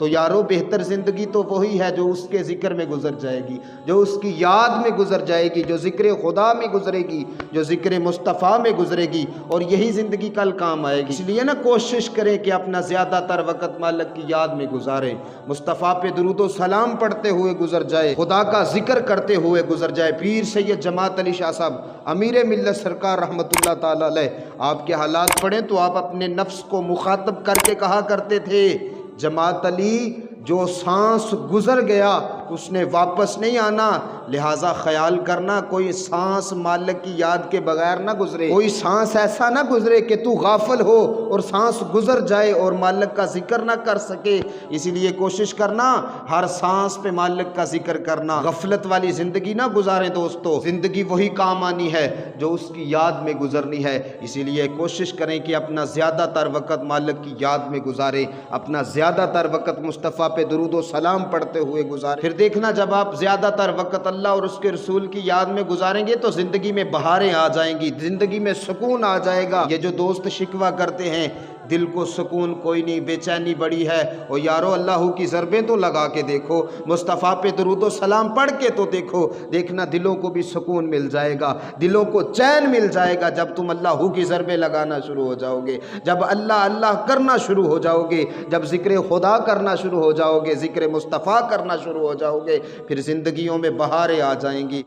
تو یارو بہتر زندگی تو وہی ہے جو اس کے ذکر میں گزر جائے گی، جو اس کی یاد میں گزر جائے گی، جو ذکر خدا میں گزرے گی، جو ذکر مصطفیٰ میں گزرے گی، اور یہی زندگی کل کام آئے گی۔ اس لیے نا کوشش کریں کہ اپنا زیادہ تر وقت مالک کی یاد میں گزاریں، مصطفیٰ پہ درود و سلام پڑھتے ہوئے گزر جائے، خدا کا ذکر کرتے ہوئے گزر جائے۔ پیر سید جماعت علی شاہ صاحب امیر ملت سرکار رحمۃ اللہ تعالی علیہ، آپ کے حالات پڑھیں تو آپ اپنے نفس کو مخاطب کر کے کہا کرتے تھے، جماعت علی جو سانس گزر گیا اس نے واپس نہیں آنا، لہٰذا خیال کرنا کوئی سانس مالک کی یاد کے بغیر نہ گزرے، کوئی سانس ایسا نہ گزرے کہ تو غافل ہو اور سانس گزر جائے اور مالک کا ذکر نہ کر سکے۔ اسی لیے کوشش کرنا ہر سانس پہ مالک کا ذکر کرنا، غفلت والی زندگی نہ گزاریں دوستو، زندگی وہی کام آنی ہے جو اس کی یاد میں گزرنی ہے۔ اسی لیے کوشش کریں کہ اپنا زیادہ تر وقت مالک کی یاد میں گزاریں، اپنا زیادہ تر وقت مصطفیٰ پہ درود و سلام پڑھتے ہوئے گزاریں۔ پھر دیکھنا جب آپ زیادہ تر وقت اللہ اور اس کے رسول کی یاد میں گزاریں گے تو زندگی میں بہاریں آ جائیں گی، زندگی میں سکون آ جائے گا۔ یہ جو دوست شکوہ کرتے ہیں دل کو سکون کوئی نہیں، بے چینی بڑی ہے، اور یارو اللہ کی ضربیں تو لگا کے دیکھو، مصطفیٰ پہ درود و سلام پڑھ کے تو دیکھو، دیکھنا دلوں کو بھی سکون مل جائے گا، دلوں کو چین مل جائے گا جب تم اللہ کی ضربیں لگانا شروع ہو جاؤ گے، جب اللہ اللہ کرنا شروع ہو جاؤ گے، جب ذکر خدا کرنا شروع ہو جاؤ گے، ذکر مصطفیٰ کرنا شروع ہو جاؤ گے، پھر زندگیوں میں بہاریں آ جائیں گی۔